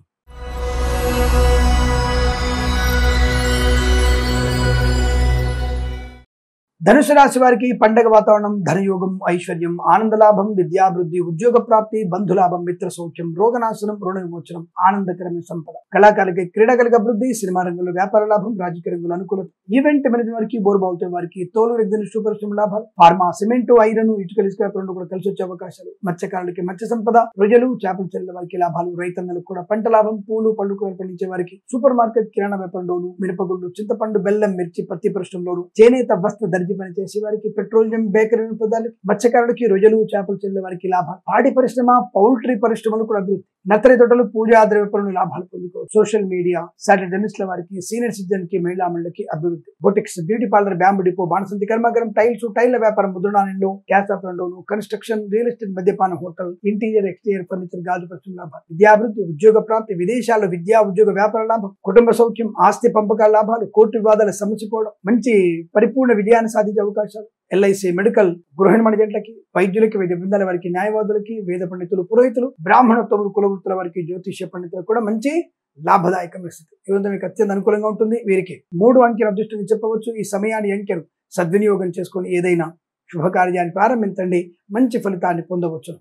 ధనుసు రాశి వారికి పండగ వాతావరణం, ధనయోగం, ఐశ్వర్యం, ఆనంద లాభం, విద్యాభివృద్ధి, ఉద్యోగ ప్రాప్తి, బంధులాభం, మిత్ర సౌఖ్యం, రోగనాశనం, రుణ విమోచనం, ఆనందకరమైన సంపద, కళాకారులకి క్రీడాకారులకు అభివృద్ధి, సినిమా రంగంలో వ్యాపార లాభం, రాజకీయ రంగంలో అనుకూలత, ఈవెంట్ మేనేజ్మెంట్ వారికి, బోర్బావుతో వారికి తోలు రెగ్గిన సూపరిశ్రమ లాభాలు, ఫార్మా, సిమెంట్, ఐరన్, ఇటుకలు, ఇసుక వ్యాపారంలో కూడా కలిసి వచ్చే అవకాశాలు, మత్స్యకారులకి మత్స్య సంపద, రొయ్యలు, చేపల చెల్లెల వారికి లాభాలు, రైతన్నలకు కూడా పంట లాభం, పూలు పళ్ళు పండించే వారికి, సూపర్ మార్కెట్ కిరాణా వ్యాపారంలోను, మినపగుళ్ళు, చింతపండు, బెల్లం, మిర్చి, పత్తి పరిశ్రమలోను, చేనేత వస్త్ర దర్జీ పని చేసే వారికి, పెట్రోలియం, బేకరీ పదార్థాలు, మత్స్యకారులకి రొయ్యలు, చేపలు చెల్లెల వారికి లాభాలు, పాడి పరిశ్రమ, పౌల్ట్రీ పరిశ్రమలు కూడా అభివృద్ధి, నర్సరీ తోటలు, పూజా ద్రవ్యపరులు లాభాలు పొందుకోవచ్చు. సోషల్ మీడియా, సాటిలైట్ వారికి, సీనియర్ సిటిజన్ కి, మహిళా మండలికి అభివృద్ధి, boutiques, beauty parlour, bamboo depot, బాణసంతి కర్మాగారం, టైల్ల వ్యాపారం, ముద్రణాలలో, గ్యాస్ వ్యాపారంలోను, కన్స్ట్రక్షన్, రియల్ ఎస్టేట్, మద్యపాన, హోటల్, ఇంటీరియర్, ఎక్స్టీరియర్ ఫర్నిచర్, గాజు పరిశ్రమ లాభాలు, విద్యాభివృద్ధి, ఉద్యోగ ప్రాప్తి, విదేశాల్లో విద్యా ఉద్యోగ వ్యాపార లాభం, కుటుంబ సౌఖ్యం, ఆస్తి పంపకాల లాభాలు, కోర్టు వివాదాల సమసిపోవడం, మంచి పరిపూర్ణ విజయాన్ని సాధించే అవకాశాలు, ఎల్ఐసి, మెడికల్, గృహ నిర్మాణ జంటలకి, వైద్యులకి, వైద్య బృందాల వారికి, న్యాయవాదులకి, వేద పండితులు, పురోహితులు, బ్రాహ్మణోత్తములు, కులవృత్తుల వారికి, జ్యోతిష్య పండితులకు కూడా మంచి లాభదాయకమైన స్థితి. ఈ విధంగా మీకు అత్యంత అనుకూలంగా ఉంటుంది. వీరికి 3 అంకెల అదృష్టం చెప్పవచ్చు. ఈ సమయాన్ని అంకెను సద్వినియోగం చేసుకొని ఏదైనా శుభకార్యాన్ని ప్రారంభించండి, మంచి ఫలితాన్ని పొందవచ్చు.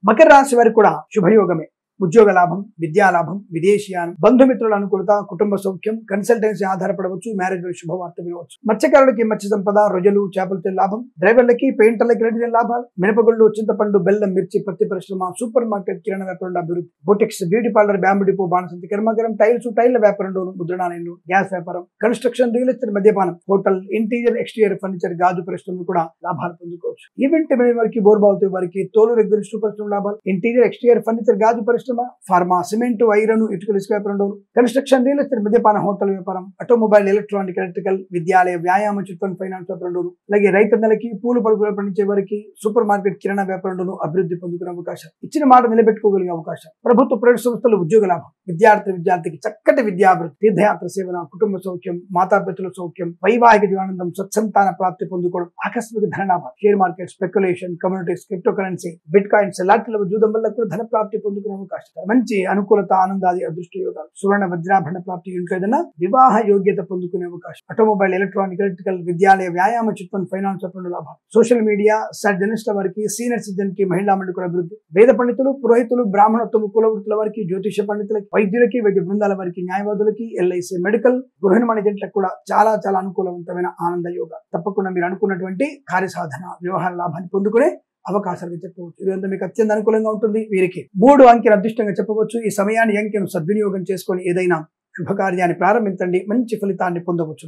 మకర రాశి వారికి కూడా శుభయోగమే. ఉద్యోగ లాభం, విద్యా లాభం, విదేశీయానం, బంధుమిత్రుల అనుకూలత, కుటుంబ సౌఖ్యం, కన్సల్టెన్సీ ఆధారపడవచ్చు, మ్యారేజ్ శుభవార్త వినవచ్చు. మత్స్యకారులకి మత్స్య సంపద, రొయ్యలు, చేపలతో లాభం, డ్రైవర్లకి, పెయింటర్లకి రెడీ లాభాలు, మినపగుళ్ళు, చింతపండు, బెల్లం, మిర్చి, పత్తి పరిశ్రమ, సూపర్ మార్కెట్, కిరాణా వ్యాపారంలో అభివృద్ధి, boutiques, beauty parlour, bamboo depot, బాణసంతి కర్మాగారం, టైల్ల వ్యాపారంలోను, ముద్రణాలయంలో, గ్యాస్ వ్యాపారం, కన్స్ట్రక్షన్, రియల్ ఎస్టేట్, మద్యపానం, హోటల్, ఇంటీరియర్, ఎక్స్టీరియర్ ఫర్నిచర్, గాజు పరిశ్రమలు కూడా లాభాలు పొందుకోవచ్చు. ఈవెంట్ మేనేజ్మెంట్ వారికి, బోర్బావుతో వారికి తోలు రెగ్యులర్ పరిశ్రమ లాభాలు, ఇంటీరియర్, ఎక్స్టీరియర్ ఫర్నిచర్, గాజు పరిశ్రమ, ఫార్మా, సిమెంట్, ఐరన్, ఇటుకలు, ఇసుక వ్యాపారంలో, కన్స్ట్రక్షన్, రియల్ ఎస్టేట్, మద్యపాన, హోటల్ వ్యాపారం, ఆటోమొబైల్, ఎలక్ట్రానిక్, ఎలక్ట్రికల్, విద్యాలయ, వ్యాయామ, చిట్ ఫండ్, ఫైనాన్స్ వ్యాపారంలో, అలాగే రైతన్నలకి, పూలు పడుకులు పండించే వారికి, సూపర్ మార్కెట్, కిరాణా వ్యాపారంలో అభివృద్ధి పొందుకునే అవకాశం, ఇచ్చిన మాట నిలబెట్టుకోగలిగే అవకాశం, ప్రభుత్వ ప్రైవేట్ సంస్థలు ఉద్యోగ లాభం, విద్యార్థికి చక్కటి విద్యాభివృద్ధి, తీర్థయాత్ర సేవన, కుటుంబ సౌఖ్యం, మాతాపితృల సౌఖ్యం, వైవాహిక జీవనానందం, సత్సంతాన ప్రాప్తి పొందుకోవడం, ఆకస్మిక ధనలాభం, share market, speculation, communities, crypto currency, bitcoins, లాటరీల జూదం వల్ల కూడా ధన ప్రాప్తి పొందుకునే అవకాశం, మంచి అనుకూలత, ఆనందాది, అదృష్ట యోగాలు, సువర్ణ వజ్రాభరణ ప్రాప్తి, ఇంట్లో ఏదైనా వివాహ యోగ్యత పొందుకునే అవకాశం, ఆటోమొబైల్, ఎలక్ట్రానిక్, ఎలక్ట్రికల్, విద్యాలయ, వ్యాయామ, చిట్ ఫండ్, ఫైనాన్స్ వ్యాపారంలో లాభాలు, సోషల్ మీడియా, జర్నలిస్టుల వారికి, సీనియర్ సిటిజన్ కి, మహిళా మండలి అభివృద్ధి, వేద పండితులు, పురోహితులు, బ్రాహ్మణోత్తమ, కులవృత్తుల వారికి, జ్యోతిష పండితులకి, వైద్యులకి, వైద్య బృందాల వారికి, న్యాయవాదులకి, ఎల్ఐసి, మెడికల్, గృహ నిర్మాణ జంటలకు కూడా చాలా చాలా అనుకూలవంతమైన ఆనంద యోగ. తప్పకుండా మీరు అనుకున్నటువంటి కార్యసాధన, వ్యవహార లాభాన్ని పొందుకునే అవకాశాలు చెప్పవచ్చు. ఇదంతా మీకు అత్యంత అనుకూలంగా ఉంటుంది. వీరికి 3 అంకెలు అదృష్టంగా చెప్పవచ్చు. ఈ సమయాన్ని అంకెను సద్వినియోగం చేసుకొని ఏదైనా శుభకార్యాన్ని ప్రారంభించండి, మంచి ఫలితాన్ని పొందవచ్చు.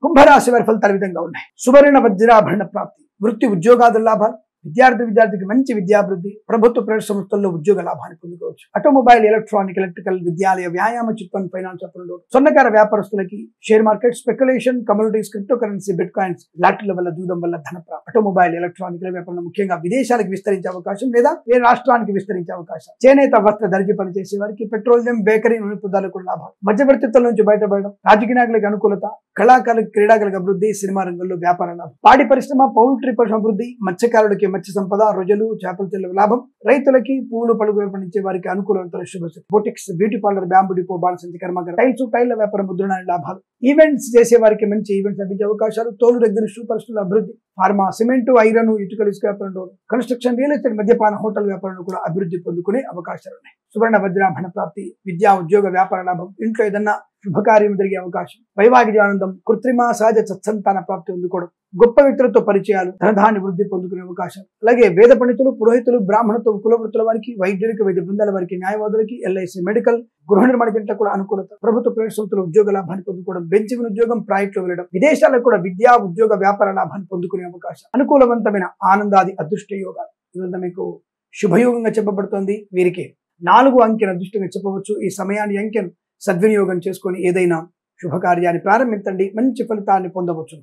కుంభరాశి వారి ఫలితాలు విధంగా ఉన్నాయి. సువర్ణ వజ్రాభరణ ప్రాప్తి, వృత్తి ఉద్యోగాదుల లాభాలు, విద్యార్థికి మంచి విద్యాభివృద్ధి, ప్రభుత్వ ప్రైవేట్ సంస్థల్లో ఉద్యోగ లాభాన్ని పొందుకోవచ్చు. ఆటోమొబైల్, ఎలక్ట్రానిక్, ఎలక్ట్రికల్, విద్యాలయ, వ్యాయామ, చిట్ ఫండ్, ఫైనాన్స్ వ్యాపారంలో, స్వర్ణకార వ్యాపారస్తులకి, share market, speculation, communities, crypto currency, bitcoins, లాటరీల వల్ల, జూదం వల్ల ధన ప్రాప్తి, ఆటోమొబైల్, ఎలక్ట్రానిక్ వ్యాపారంలో ముఖ్యంగా విదేశాలకు విస్తరించే అవకాశం లేదా వేరే రాష్ట్రానికి విస్తరించే అవకాశం, చేనేత వస్త్ర దర్జీ పనిచేసే వారికి, పెట్రోలియం, బేకరీ, నూనె పదార్థాలకు లాభం, మధ్యవర్తిత్వం నుంచి బయటపడడం, రాజకీయ నాయకులకు అనుకూలత, కళాకారులకు, క్రీడాకారులకు అభివృద్ధి, సినిమా రంగంలో వ్యాపార లాభం, పాడి పరిశ్రమ, పౌల్ట్రీ పరిశ్రమ అభివృద్ధి, మత్స్యకారులకి మత్స్య సంపద, రొయ్యలు, చేపల చెల్లెల లాభం, రైతులకి, పూలు పడుగు పండించే వారికి అనుకూలవంతమైన శుభస్థితి, boutiques, beauty parlour, bamboo depot, బాణసంతి కర్మాగారం, టైల్ల వ్యాపారం, ముద్రణాల లాభాలు, ఈవెంట్స్ చేసే వారికి మంచి ఈవెంట్స్ లభించే అవకాశాలు, తోలు రెగ్యులర్ పరిశ్రమల అభివృద్ధి, ఫార్మా, సిమెంట్, ఐరన్, ఇటుకలు, ఇసుక వ్యాపారంలో, కన్స్ట్రక్షన్, రియల్ ఎస్టేట్, మద్యపాన, హోటల్ వ్యాపారంలో కూడా అభివృద్ధి పొందుకునే అవకాశాలు ఉన్నాయి. సువర్ణ వజ్రాభరణ ప్రాప్తి, విద్యా ఉద్యోగ వ్యాపార లాభం, ఇంట్లో ఏదన్నా శుభకార్యం జరిగే అవకాశం, వైవాహిక ఆనందం, కృత్రిమ సహజ సత్సంతాన ప్రాప్తి పొందుకోవడం, గొప్ప వ్యక్తులతో పరిచయాలు, ధనధాన్య వృద్ధి పొందుకునే అవకాశం, అలాగే వేద పండితులు, పురోహితులు, బ్రాహ్మణత్వం, కులవృత్తుల వారికి, వైద్యులకి, వైద్య బృందాల వారికి, న్యాయవాదులకి, ఎల్ఐసి, మెడికల్, గృహ నిర్మాణ జంటలకు కూడా అనుకూలత, ప్రభుత్వ ప్రైవేట్ సంస్థలు ఉద్యోగ లాభాన్ని పొందుకోవడం, బెంచిన ఉద్యోగం, ప్రాజెక్టులో వెళ్ళడం, విదేశాలకు కూడా విద్యా ఉద్యోగ వ్యాపార లాభాన్ని పొందుకునే అవకాశం, అనుకూలవంతమైన ఆనందాది అదృష్ట యోగాలు. ఇదంతా మీకు శుభయోగంగా చెప్పబడుతోంది. వీరికి 4 అంకెల అదృష్టంగా చెప్పవచ్చు. ఈ సమయాన్ని అంకెను సద్వినియోగం చేసుకొని ఏదైనా శుభకార్యాన్ని ప్రారంభించండి, మంచి ఫలితాన్ని పొందవచ్చు.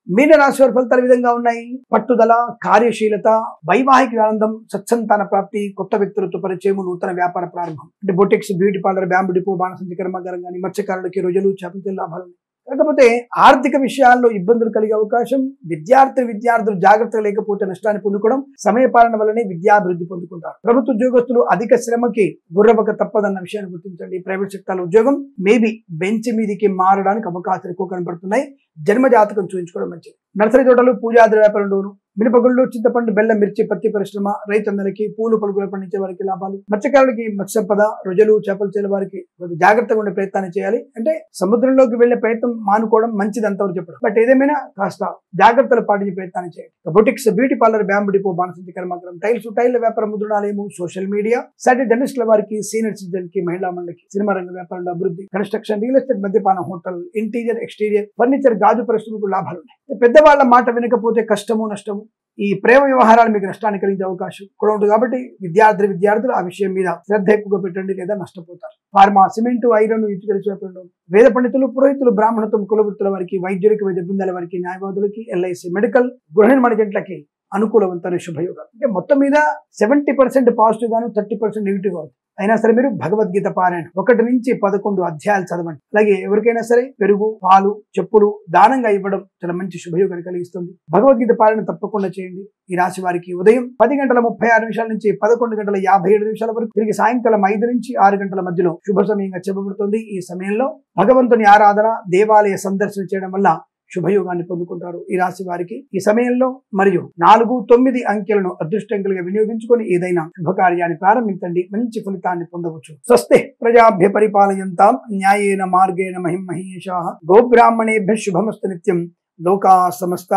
మీనరాశి వారి ఫలితాలు విధంగా ఉన్నాయి. పట్టుదల, కార్యశీలత, వైవాహిక ఆనందం, సత్సంతాన ప్రాప్తి, కొత్త వ్యక్తులతో పరిచయం, నూతన వ్యాపార ప్రారంభం, అంటే boutiques, beauty parlour, bamboo depot, బాణసంచి కర్మాగారం కానీ, మత్స్యకారులకి రొయ్యలు, చేపల లాభాలు, కాకపోతే ఆర్థిక విషయాల్లో ఇబ్బందులు కలిగే అవకాశం, విద్యార్థులు జాగ్రత్తగా లేకపోతే నష్టాన్ని పొందుకోవడం, సమయపాలన వల్లనే విద్యాభివృద్ధి పొందుకుంటారు. ప్రభుత్వ ఉద్యోగస్తులు అధిక శ్రమకి గుర్రవక తప్పదన్న విషయాన్ని గుర్తించండి. ప్రైవేట్ సెక్టార్ ఉద్యోగం మేబీ బెంచ్ మీదికి మారడానికి అవకాశాలు ఎక్కువ కనబడుతున్నాయి. జన్మ జాతకం చూపించుకోవడం మంచిది. నర్సరీ తోటలు, పూజాది వ్యాపారంలోను, మినపగుళ్ళు, చింతపండు, బెల్లం, మిర్చి, పత్తి పరిశ్రమ, రైతన్నలకి, పూలు పలుకులు పండించే వారికి లాభాలు. మత్స్యకారులకి మత్స్య సంపద, రొయ్యలు, చేపలు చేసే వారికి జాగ్రత్తగా ఉండే ప్రయత్నాన్ని చేయాలి. అంటే సముద్రంలోకి వెళ్లే ప్రయత్నం మానుకోవడం మంచిది అంతవరకు చెప్పడం. బట్ ఏదేమైనా కాస్త జాగ్రత్తలు పాటించే ప్రయత్నాన్ని చేయండి. Boutiques, beauty parlour, bamboo depot, బాణసంచి కర్మాగారం, టైల్ల వ్యాపారం, ముద్రణాలయము, సోషల్ మీడియా, సాటి జర్నలిస్టుల వారికి, సీనియర్ సిటిజన్ కి, మహిళా మండలికి, సినిమా రంగ వ్యాపారంలో అభివృద్ధి, కన్స్ట్రక్షన్, రియల్ ఎస్టేట్, మద్యపానం, హోటల్, ఇంటీరియర్, ఎక్స్టీరియర్, ఫర్నిచర్, గాజు పరిశ్రమకు లాభాలు ఉన్నాయి. పెద్దవాళ్ల మాట వినకపోతే కష్టము నష్టము, ఈ ప్రేమ వ్యవహారాలు మీకు నష్టాన్ని కలిగించే అవకాశం కూడా ఉంటుంది. కాబట్టి విద్యార్థులు ఆ విషయం మీద శ్రద్ధ ఎక్కువగా పెట్టండి, లేదా నష్టపోతారు. ఫార్మా, సిమెంటు, ఐరన్, ఇటుకల వ్యాపారంలో, వేద పండితులు, పురోహితులు, బ్రాహ్మణత్వం, కులవృత్తుల వారికి, వైద్యులకి, వైద్య బృందాల వారికి, న్యాయవాదులకి, ఎల్ఐసి, మెడికల్, గృహ నిర్మాణ జంట్లకి అనుకూలవంతమైన శుభయోగాలు. అంటే మొత్తం మీద 70% పాజిటివ్ గాను, 30% నెగిటివ్ గా ఉంది. అయినా సరే మీరు భగవద్గీత పారాయణ 1 నుంచి 11 అధ్యాయాలు చదవండి. అలాగే ఎవరికైనా సరే పెరుగు, పాలు, చెప్పులు దానంగా ఇవ్వడం చాలా మంచి శుభయోగాన్ని కలిగిస్తుంది. భగవద్గీత పారాయణ తప్పకుండా చేయండి. ఈ రాశి వారికి ఉదయం 10:36 నుంచి 11:57 వరకు, తిరిగి సాయంకాలం 5 నుంచి 6 గంటల మధ్యలో శుభ సమయంగా చెప్పబడుతుంది. ఈ సమయంలో భగవంతుని ఆరాధన, దేవాలయ సందర్శన చేయడం వల్ల శుభయోగాన్ని పొందుకుంటారు. ఈ రాశి వారికి ఈ సమయంలో మరియు 4, 9 అంకెలను అదృష్టంగా వినియోగించుకొని ఏదైనా శుభకార్యాన్ని ప్రారంభించండి, మంచి ఫలితాన్ని పొందవచ్చు. స్వస్తి ప్రజాభ్య పరిపాలయంతాం న్యాయేన మార్గేణ మహిం మహేషాః. గోబ్రాహ్మణేభ్యః శుభమస్తు నిత్యం. లోకా సమస్త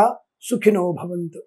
సుఖినో భవంతు.